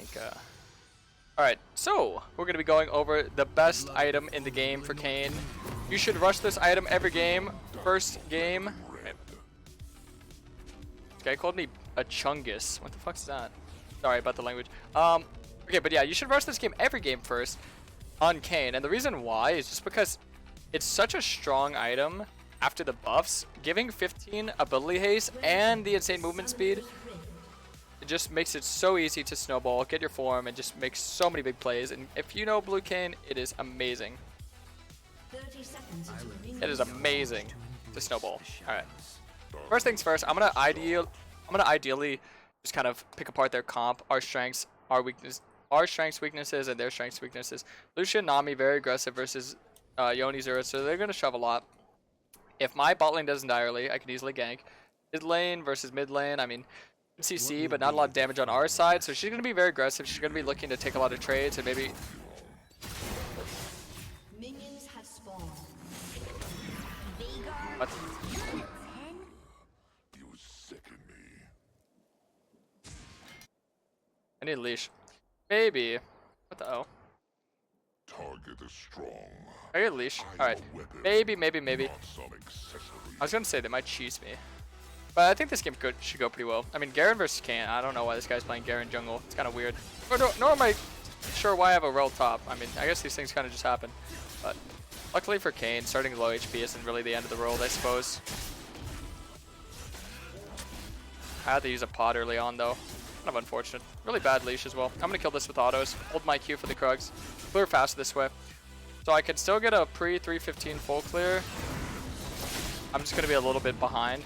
think. Alright, so we're going to be going over the best item in the game for Kayn. You should rush this item every game. First game. Okay. This guy called me a chungus. What the fuck is that? Sorry about the language. Okay, but yeah, you should rush this game every game first on Kayn. And the reason why is just because it's such a strong item after the buffs. Giving 15 ability haste and the insane movement speed, it just makes it so easy to snowball, get your form, and just make so many big plays. And if you know blue Kayn, it is amazing. It is amazing to snowball. Alright. First things first, I'm gonna ideally just kind of pick apart their comp, our strengths, our strengths, weaknesses, and their strengths, weaknesses. Lucian, Nami, very aggressive versus Yoni, Zura, so they're gonna shove a lot. If my bot lane doesn't die early, I can easily gank. Mid lane versus mid lane, I mean, CC, but not a lot of damage on our side, so she's going to be very aggressive. She's going to be looking to take a lot of trades and maybe... Minions have spawned. What? You sicken me. I need a leash. Maybe. What the hell? Target is strong. I get a leash. Alright. Maybe. I was going to say they might cheese me. But I think this game should go pretty well. I mean, Garen versus Kayn. I don't know why this guy's playing Garen jungle. It's kind of weird. Nor am I sure why I have a rel top. I mean, I guess these things kind of just happen. But luckily for Kayn, starting low HP isn't really the end of the world, I suppose. I had to use a pod early on, though. Kind of unfortunate. Really bad leash as well. I'm going to kill this with autos. Hold my Q for the Krugs. Clear fast this way. So I could still get a pre-315 full clear. I'm just going to be a little bit behind.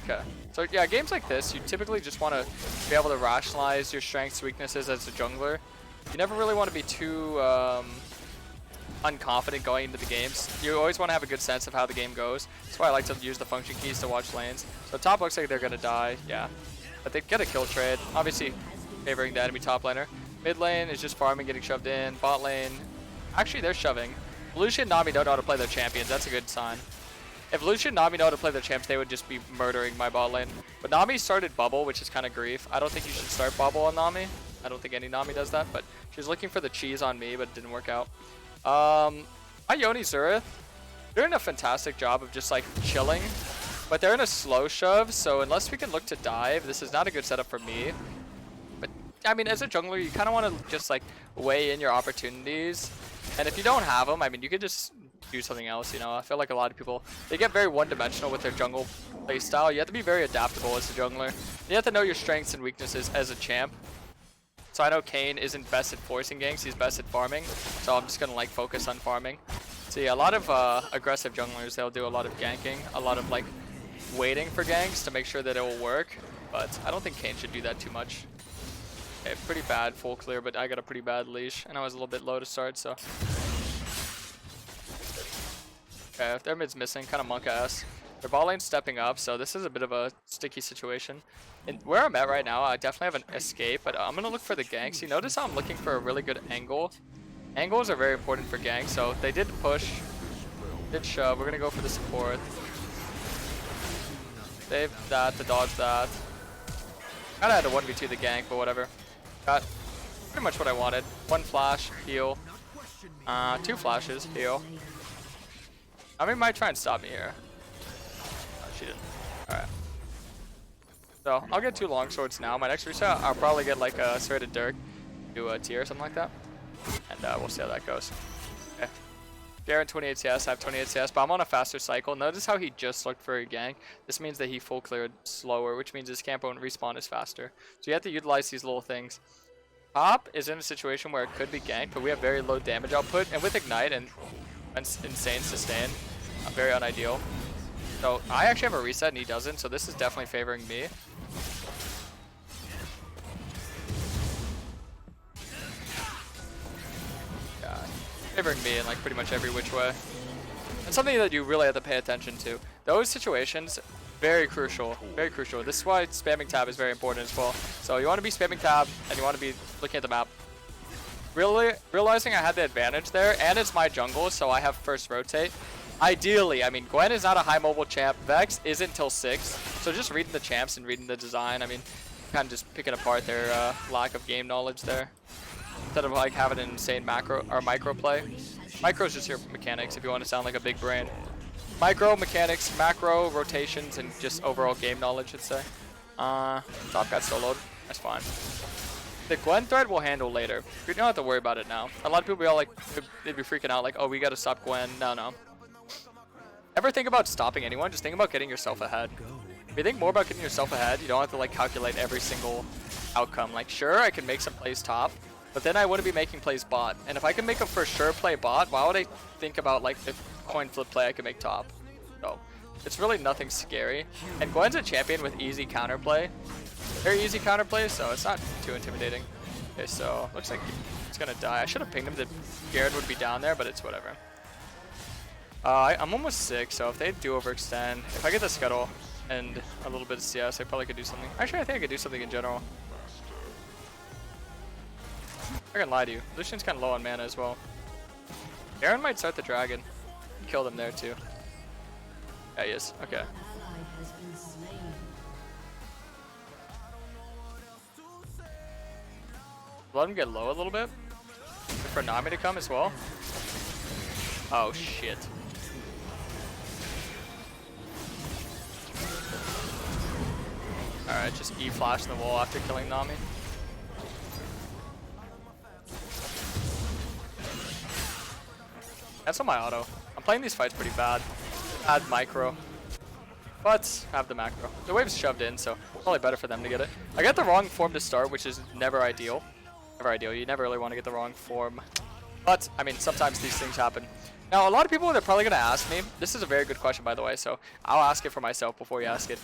Okay, so yeah, games like this, you typically just want to be able to rationalize your strengths, weaknesses as a jungler. You never really want to be too unconfident going into the games. You always want to have a good sense of how the game goes. That's why I like to use the function keys to watch lanes. So top looks like they're going to die, yeah. But they get a kill trade, obviously favoring the enemy top laner. Mid lane is just farming, getting shoved in. Bot lane, actually they're shoving. Lucian and Nami don't know how to play their champions, that's a good sign. If Lucian and Nami know how to play their champs, they would just be murdering my bot lane. But Nami started bubble, which is kind of grief. I don't think you should start bubble on Nami. I don't think any Nami does that, but she was looking for the cheese on me, but it didn't work out. My Yoni Zurith, they're doing a fantastic job of just like chilling, but they're in a slow shove, so unless we can look to dive, this is not a good setup for me. But I mean, as a jungler, you kind of want to just like weigh in your opportunities. And if you don't have them, I mean, you could just do something else, you know. I feel like a lot of people, they get very one-dimensional with their jungle playstyle. You have to be very adaptable as a jungler. You have to know your strengths and weaknesses as a champ. So I know Kayn isn't best at forcing ganks, he's best at farming. So I'm just gonna like focus on farming. So yeah, a lot of aggressive junglers, they'll do a lot of ganking, a lot of like waiting for ganks to make sure that it will work. But I don't think Kayn should do that too much. Okay, pretty bad full clear, but I got a pretty bad leash, and I was a little bit low to start, so. Okay, if their mid's missing, kind of monk-ass. Their bot lane's stepping up, so this is a bit of a sticky situation. And where I'm at right now, I definitely have an escape, but I'm going to look for the ganks. You notice how I'm looking for a really good angle? Angles are very important for ganks, so they did push, did shove. We're going to go for the support. Save that to dodge that. Kind of had to 1v2 the gank, but whatever. Got pretty much what I wanted. One flash, heal. Two flashes, heal. I mean, might try and stop me here. Oh, she didn't. Alright. So, I'll get 2 longswords now. My next reset, I'll probably get like a serrated dirk, do a tier or something like that. And we'll see how that goes. Okay. Garen 28 CS, I have 28 CS, but I'm on a faster cycle. Notice how he just looked for a gank. This means that he full cleared slower, which means his camp won't respawn is faster. So you have to utilize these little things. Top is in a situation where it could be ganked, but we have very low damage output, and with Ignite and insane sustain, very unideal. So I actually have a reset and he doesn't, so this is definitely favoring me. Yeah, favoring me in like pretty much every which way. And something that you really have to pay attention to. Those situations, very crucial, very crucial. This is why spamming tab is very important as well. So you want to be spamming tab and you want to be looking at the map. Really realizing I had the advantage there, and it's my jungle, so I have first rotate. Ideally, I mean, Gwen is not a high mobile champ. Vex isn't till 6. So just reading the champs and reading the design. I mean, kind of just picking apart their lack of game knowledge there. Instead of like having an insane macro or micro play. Micro is just your mechanics if you want to sound like a big brain. Micro, mechanics, macro, rotations, and just overall game knowledge, I'd say. Top got soloed. That's fine. The Gwen threat we'll handle later. We don't have to worry about it now. A lot of people be all like, they'd be freaking out like, oh, we gotta stop Gwen. No, no. Ever think about stopping anyone? Just think about getting yourself ahead. If you think more about getting yourself ahead, you don't have to like calculate every single outcome. Like, sure, I can make some plays top, but then I wouldn't be making plays bot. And if I can make a for sure play bot, why would I think about like the coin flip play I can make top? So it's really nothing scary. And Gwen's a champion with easy counterplay. Very easy counterplay, so it's not too intimidating. Okay, so looks like it's gonna die. I should have pinged him that Garrett would be down there, but it's whatever. I'm almost 6, so if they do overextend, if I get the scuttle and a little bit of CS, I probably could do something. Actually, I think I could do something in general. I can lie to you. Lucian's kind of low on mana as well. Aaron might start the dragon. Kill them there too. Yeah, he is. Okay. Let him get low a little bit. Wait for Nami to come as well. Oh shit. Alright, just E-flash the wall after killing Nami. That's on my auto. I'm playing these fights pretty bad. Bad micro. But have the macro. The wave's shoved in, so probably better for them to get it. I got the wrong form to start, which is never ideal. Never ideal. You never really want to get the wrong form. But, I mean, sometimes these things happen. Now, a lot of people are probably going to ask me. This is a very good question, by the way, so I'll ask it for myself before you ask it.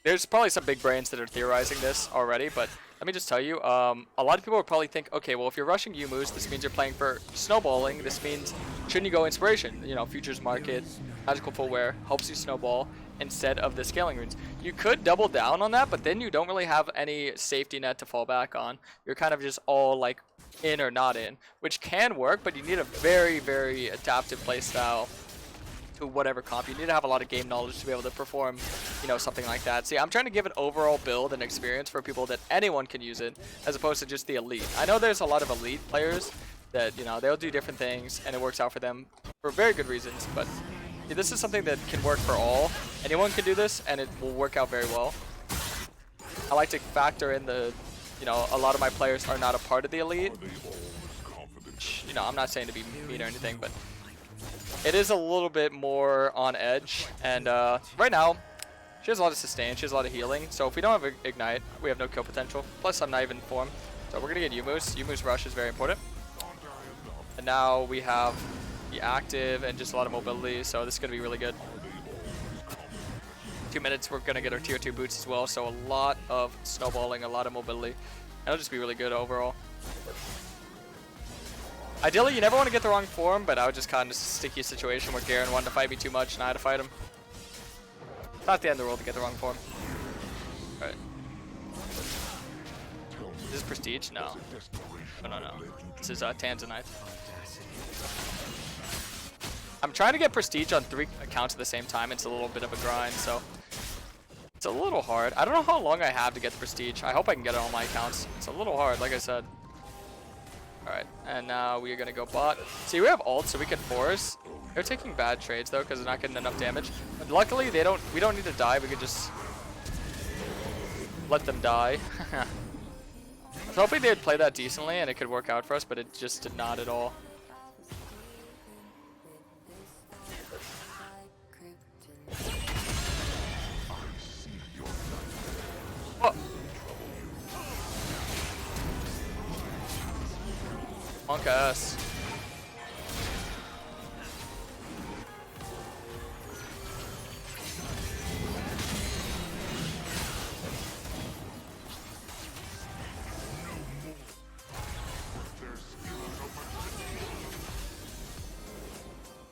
There's probably some big brains that are theorizing this already, but let me just tell you, a lot of people would probably think, okay, well, if you're rushing Yumus, this means you're playing for snowballing. This means, shouldn't you go inspiration? You know, futures market, magical full wear, helps you snowball instead of the scaling runes. You could double down on that, but then you don't really have any safety net to fall back on. You're kind of just all like in or not in, which can work, but you need a very, very adaptive play style to whatever comp. You need to have a lot of game knowledge to be able to perform, you know, something like that. See, I'm trying to give an overall build and experience for people that anyone can use it, as opposed to just the elite. I know there's a lot of elite players that, you know, they'll do different things and it works out for them for very good reasons, but this is something that can work for all. Anyone can do this and it will work out very well. I like to factor in the, you know, a lot of my players are not a part of the elite. You know, I'm not saying to be mean or anything, but it is a little bit more on edge. And right now, she has a lot of sustain, she has a lot of healing. So if we don't have Ignite, we have no kill potential. Plus, I'm not even in form. So we're going to get Yumus. Yumus rush is very important. And now we have the active and just a lot of mobility. So this is going to be really good. 2 minutes, we're going to get our tier 2 boots as well. So a lot of snowballing, a lot of mobility. And it'll just be really good overall. Ideally, you never want to get the wrong form, but I would just kind of sticky situation where Garen wanted to fight me too much and I had to fight him. It's not the end of the world to get the wrong form. Alright. Is this Prestige? No. No. This is Tanzanite. I'm trying to get Prestige on 3 accounts at the same time. It's a little bit of a grind, so it's a little hard. I don't know how long I have to get the Prestige. I hope I can get it on my accounts. It's a little hard, like I said. Alright, and now we are going to go bot. See, we have ult, so we can force. They're taking bad trades, though, because they're not getting enough damage. But luckily, we don't need to die. We could just let them die. I was hoping they would play that decently, and it could work out for us, but it just did not at all. Oh. Monk ass.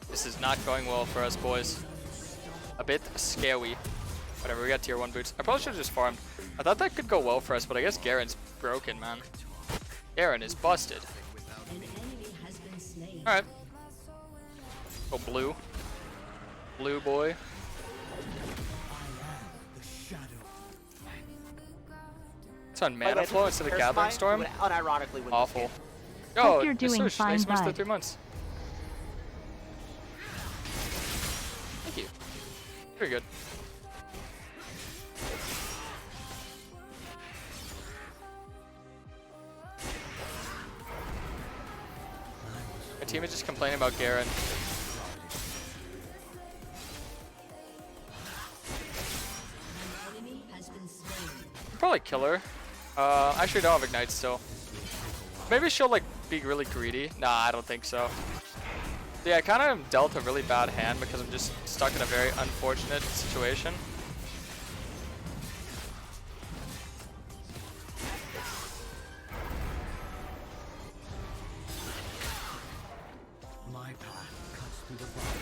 This is not going well for us, boys. A bit scary. Whatever, we got tier 1 boots. I probably should have just farmed. I thought that could go well for us, but I guess Garen's broken, man. Garen is busted. Alright. Go blue. Blue boy. on Mana Flow instead of Gathering Storm. Would unironically win this Awful. game. Yo, Hope you're doing Sush, fine, thanks so much for the bud. 3 months. Thank you. Very good. My team is just complaining about Garen. Enemy has been slain. Probably kill her. Actually don't have Ignite still. Maybe she'll like be really greedy. Nah, I don't think so. Yeah, I kind of am dealt a really bad hand because I'm just stuck in a very unfortunate situation. My path cuts through the bottom.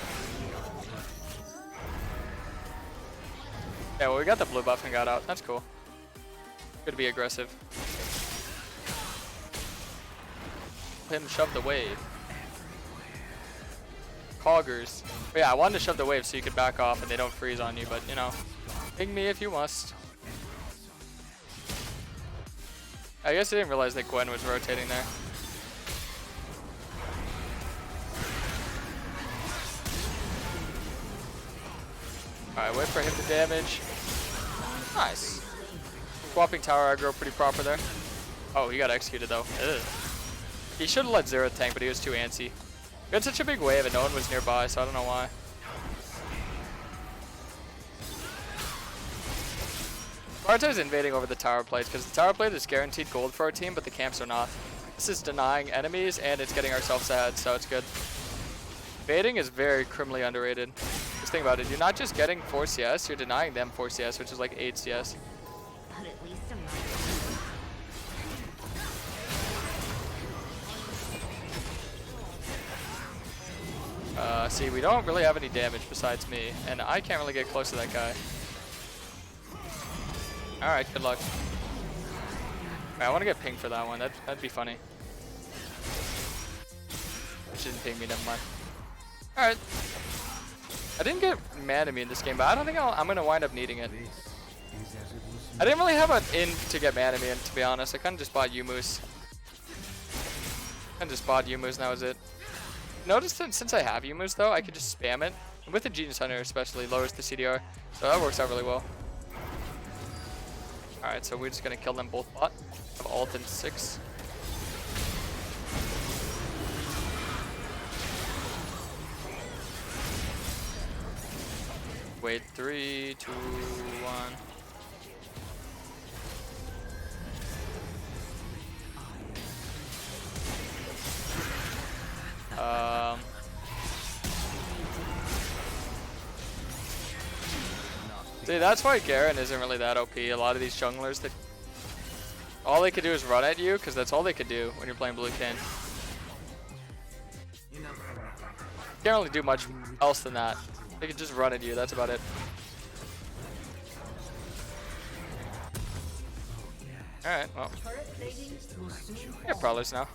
Yeah, well, we got the blue buff and got out. That's cool. Good to be aggressive. Him shove the wave. Coggers. But yeah, I wanted to shove the wave so you could back off and they don't freeze on you, but you know, ping me if you must. I guess I didn't realize that Gwen was rotating there. Alright, wait for him to damage. Nice. Swapping tower aggro pretty proper there. Oh, he got executed though. Ugh. He should have let Zero tank, but he was too antsy. We had such a big wave and no one was nearby, so I don't know why. Barto's invading over the tower plate because the tower plate is guaranteed gold for our team, but the camps are not. This is denying enemies and it's getting ourselves ahead, so it's good. Invading is very criminally underrated. Just think about it, you're not just getting 4 CS, you're denying them 4 CS, which is like 8 CS. But at least I'm not. See, we don't really have any damage besides me, and I can't really get close to that guy. Alright, good luck. Alright, I want to get pinged for that one. That'd be funny. She didn't ping me, never mind. Alright. I didn't get mad at me in this game, but I don't think I'm going to wind up needing it. I didn't really have an in to get mad at me, and to be honest, I kind of just bought Yumu's. And that was it. Notice that since I have Yumu's though, I could just spam it. And with the Genius Hunter especially, lowers the CDR. So that works out really well. Alright, so we're just going to kill them both bot. Have ult in 6. Wait, 3, 2, 1. See, that's why Garen isn't really that OP. A lot of these junglers, that all they could do is run at you, because that's all they could do when you're playing blue Kayn. Can't really do much else than that. They can just run at you, that's about it. Alright, well. We have Prowlers now.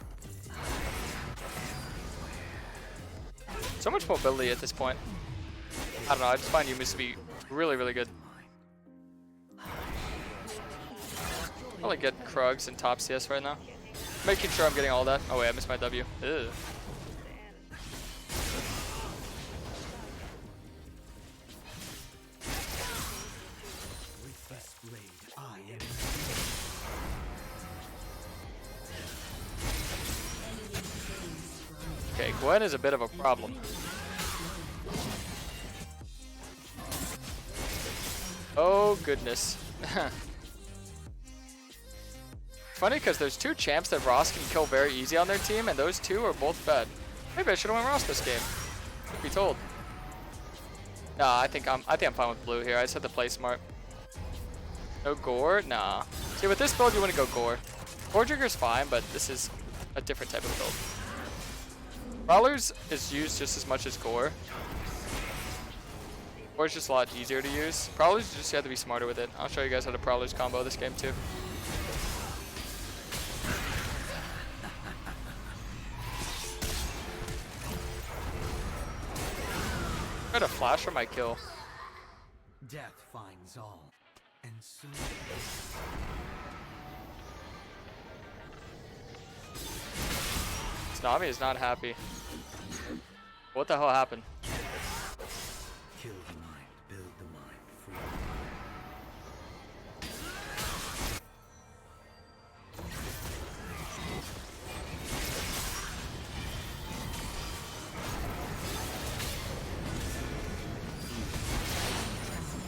So much mobility at this point. I don't know, I just find Yumi's to be really, really good. I'll like get Krugs and top CS right now. Making sure I'm getting all that. Oh wait, I missed my W. Ew. Okay, Gwen is a bit of a problem. Oh goodness. Funny because there's 2 champs that Ross can kill very easy on their team, and those 2 are both fed. Maybe I should have went Ross this game. Truth be told. Nah, I think I'm fine with blue here. I just had to play smart. No gore? Nah. See, with this build you want to go gore. Gore trigger's fine, but this is a different type of build. Prowlers is used just as much as gore. Gore is just a lot easier to use. Prowlers, you just have to be smarter with it. I'll show you guys how to Prowlers combo this game too. Try to flash for my kill. Death finds all, and so Nami is not happy. What the hell happened? Kill the mind, build the mind, free.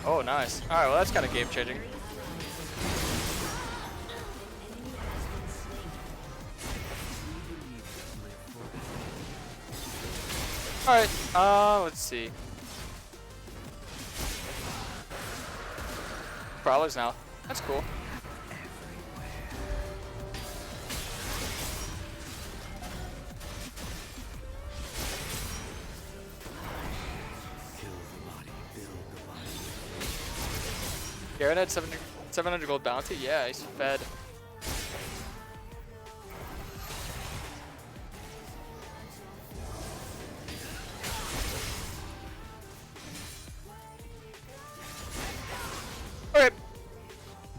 Oh, nice. All right, well that's kind of game changing. All right. Let's see. Prowlers now. That's cool. Kill the body, build the body. Garen had 700 gold bounty. Yeah, he's fed. Okay.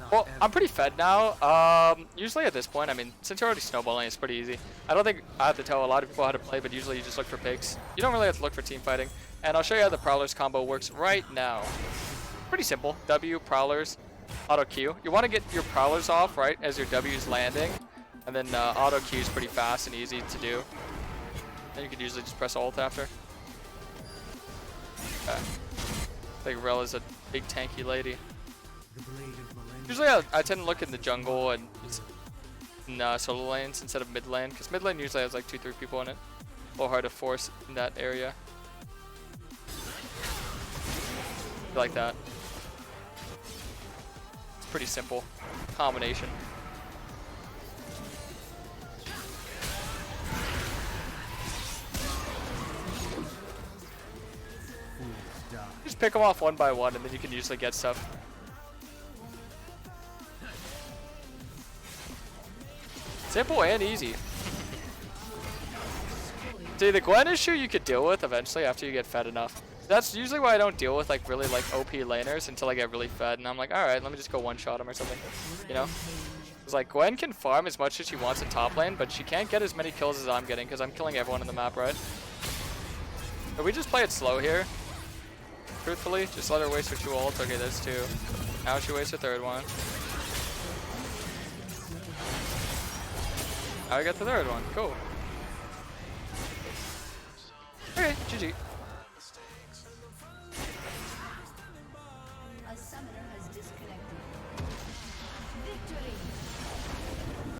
Well, I'm pretty fed now. Usually at this point, I mean, since you're already snowballing, it's pretty easy. I don't think I have to tell a lot of people how to play, but usually you just look for picks. You don't really have to look for team fighting. And I'll show you how the Prowlers combo works right now. Pretty simple. W, Prowlers, auto Q. You want to get your Prowlers off, right, as your W is landing. And then auto Q is pretty fast and easy to do. And you can usually just press ult after. Okay. I think Rella's a big tanky lady. The blade of millennium. Usually I tend to look in the jungle and in solo lanes instead of mid lane, because mid lane usually has like 2-3 people in it. A little hard to force in that area. Like that. It's pretty simple combination. Fools die. Just pick them off one by one and then you can usually get stuff. Simple and easy. See, the Gwen issue you could deal with eventually after you get fed enough. That's usually why I don't deal with like really like OP laners until I get really fed and I'm like, alright, let me just go one-shot him or something. You know? It's like Gwen can farm as much as she wants in top lane, but she can't get as many kills as I'm getting because I'm killing everyone on the map, right? But we just play it slow here. Truthfully, just let her waste her 2 ults. Okay, there's 2. Now she wastes her 3rd one. Now I got the 3rd one. Cool. Okay, GG.